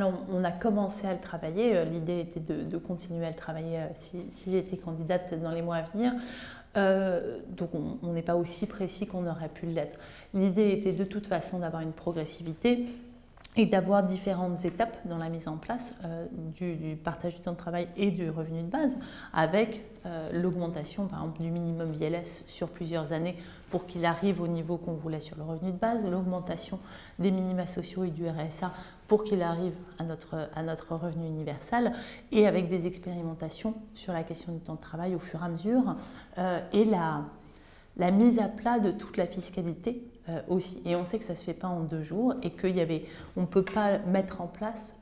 Alors, on a commencé à le travailler. L'idée était de continuer à le travailler si j'étais candidate dans les mois à venir. Donc, on n'est pas aussi précis qu'on aurait pu l'être. L'idée était de toute façon d'avoir une progressivité et d'avoir différentes étapes dans la mise en place du partage du temps de travail et du revenu de base, avec l'augmentation par exemple du minimum VLS sur plusieurs années pour qu'il arrive au niveau qu'on voulait sur le revenu de base, l'augmentation des minima sociaux et du RSA pour qu'il arrive à notre revenu universel, et avec des expérimentations sur la question du temps de travail au fur et à mesure, et la mise à plat de toute la fiscalité aussi. Et on sait que ça ne se fait pas en 2 jours et on ne peut pas mettre en place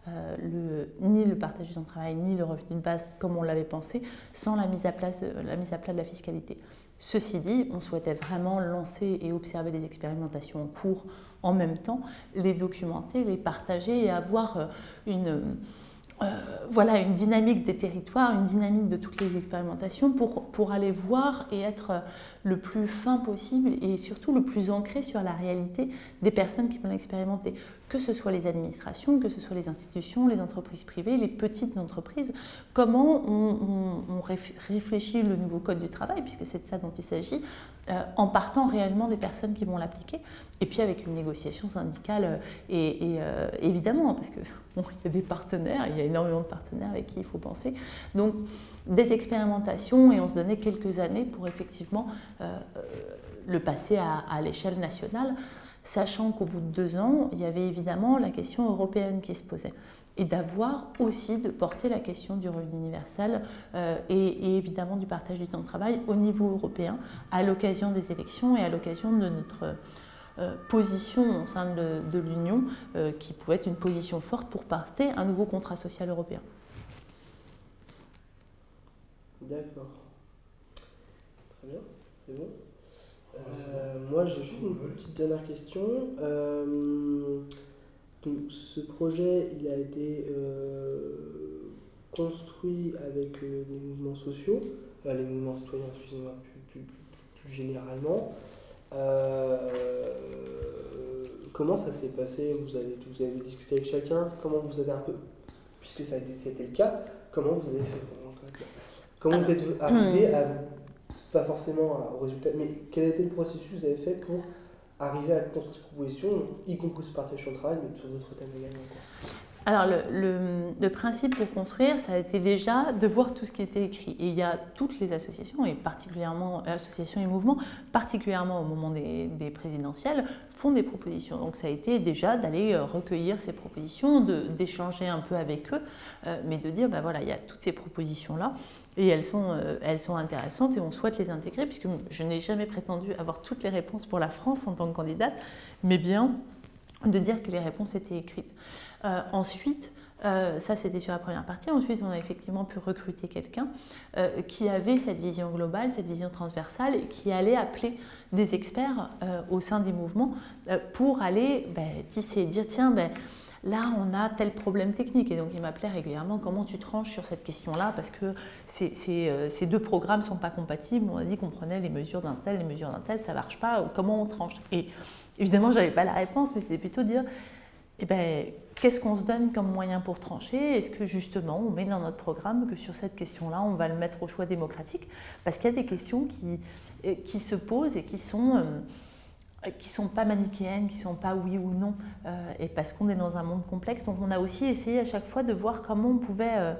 ni le partage du temps de travail ni le revenu de base comme on l'avait pensé sans la mise à plat de la fiscalité. Ceci dit, on souhaitait vraiment lancer et observer les expérimentations en cours en même temps, les documenter, les partager et avoir une dynamique des territoires, une dynamique de toutes les expérimentations pour aller voir et être le plus fin possible et surtout le plus ancré sur la réalité des personnes qui vont l'expérimenter. Que ce soit les administrations, que ce soit les institutions, les entreprises privées, les petites entreprises, comment on réfléchit le nouveau code du travail, puisque c'est de ça dont il s'agit, en partant réellement des personnes qui vont l'appliquer, et puis avec une négociation syndicale, évidemment, parce que bon, il y a des partenaires, il y a énormément de partenaires avec qui il faut penser, donc des expérimentations, et on se donnait quelques années pour effectivement le passer à l'échelle nationale, sachant qu'au bout de 2 ans, il y avait évidemment la question européenne qui se posait. Et d'avoir aussi de porter la question du revenu universel et évidemment du partage du temps de travail au niveau européen, à l'occasion des élections et à l'occasion de notre position au sein de l'Union, qui pouvait être une position forte pour porter un nouveau contrat social européen. D'accord. Très bien, c'est bon. Moi, j'ai juste une petite dernière question. Donc, ce projet, il a été construit avec les mouvements sociaux, les mouvements citoyens, excusez-moi, plus généralement. Comment ça s'est passé? Vous avez discuté avec chacun? Comment vous avez un peu, puisque c'était le cas, comment vous avez fait? Comment vous êtes arrivé à, pas forcément au résultat, mais quel a été le processus que vous avez fait pour arriver à construire cette proposition, y compris ce partage sur le travail, mais sur d'autres thèmes également, quoi? Alors, le principe pour construire, ça a été déjà de voir tout ce qui était écrit. Et il y a toutes les associations, et particulièrement associations et mouvements, particulièrement au moment des présidentielles, font des propositions. Donc, ça a été déjà d'aller recueillir ces propositions, d'échanger un peu avec eux, mais de dire, ben voilà, il y a toutes ces propositions-là. Et elles sont intéressantes et on souhaite les intégrer, puisque je n'ai jamais prétendu avoir toutes les réponses pour la France en tant que candidate, mais bien de dire que les réponses étaient écrites. Ensuite, ça c'était sur la première partie, ensuite on a effectivement pu recruter quelqu'un qui avait cette vision globale, cette vision transversale, et qui allait appeler des experts au sein des mouvements pour aller tisser et dire tiens, là, on a tel problème technique. Et donc, il m'appelait régulièrement, comment tu tranches sur cette question-là, parce que ces 2 programmes ne sont pas compatibles. On a dit qu'on prenait les mesures d'un tel, les mesures d'un tel, ça ne marche pas, comment on tranche? Et évidemment, je n'avais pas la réponse, mais c'était plutôt dire, qu'est-ce qu'on se donne comme moyen pour trancher? Est-ce que justement, on met dans notre programme que sur cette question-là, on va le mettre au choix démocratique? Parce qu'il y a des questions qui se posent et qui sont pas manichéennes, qui sont pas oui ou non, et parce qu'on est dans un monde complexe. Donc on a aussi essayé à chaque fois de voir comment on pouvait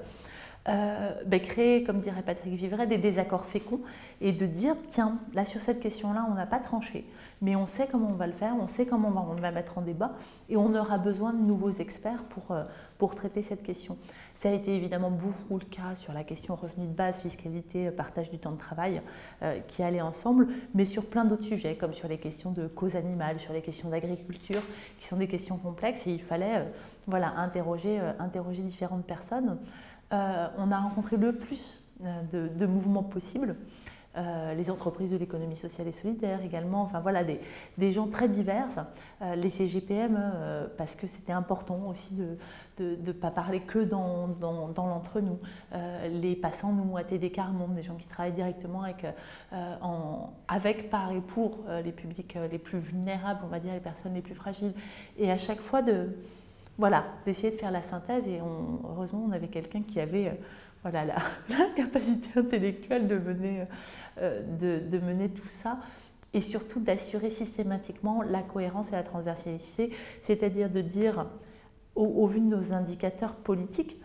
créer, comme dirait Patrick Vivray, des désaccords féconds et de dire, tiens, là sur cette question-là, on n'a pas tranché, mais on sait comment on va le faire, on sait comment on va mettre en débat et on aura besoin de nouveaux experts pour traiter cette question. Ça a été évidemment beaucoup le cas sur la question revenu de base, fiscalité, partage du temps de travail qui allaient ensemble, mais sur plein d'autres sujets, comme sur les questions de cause animale, sur les questions d'agriculture, qui sont des questions complexes et il fallait interroger différentes personnes. On a rencontré le plus de mouvements possibles, les entreprises de l'économie sociale et solidaire également, enfin voilà, des gens très divers, les CGPM, parce que c'était important aussi de ne pas parler que dans l'entre-nous, les passants nous ATD Carmonde, des gens qui travaillent directement avec, par et pour les publics les plus vulnérables, on va dire les personnes les plus fragiles, et à chaque fois voilà, d'essayer de faire la synthèse. Et heureusement, on avait quelqu'un qui avait voilà, la capacité intellectuelle de mener tout ça. Et surtout d'assurer systématiquement la cohérence et la transversalité, c'est-à-dire de dire, au vu de nos indicateurs politiques,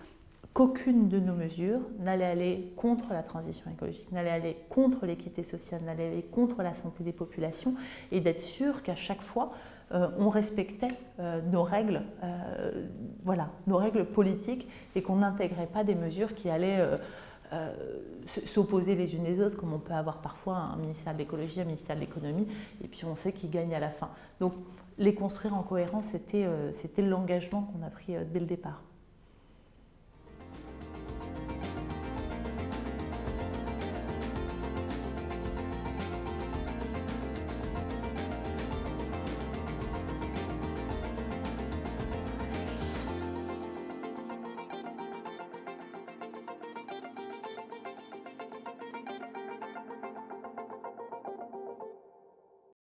qu'aucune de nos mesures n'allait aller contre la transition écologique, n'allait aller contre l'équité sociale, n'allait aller contre la santé des populations, et d'être sûr qu'à chaque fois, on respectait nos règles, voilà, nos règles politiques, et qu'on n'intégrait pas des mesures qui allaient s'opposer les unes les autres, comme on peut avoir parfois un ministère de l'écologie, un ministère de l'économie, et puis on sait qui gagne à la fin. Donc les construire en cohérence, c'était l'engagement qu'on a pris dès le départ.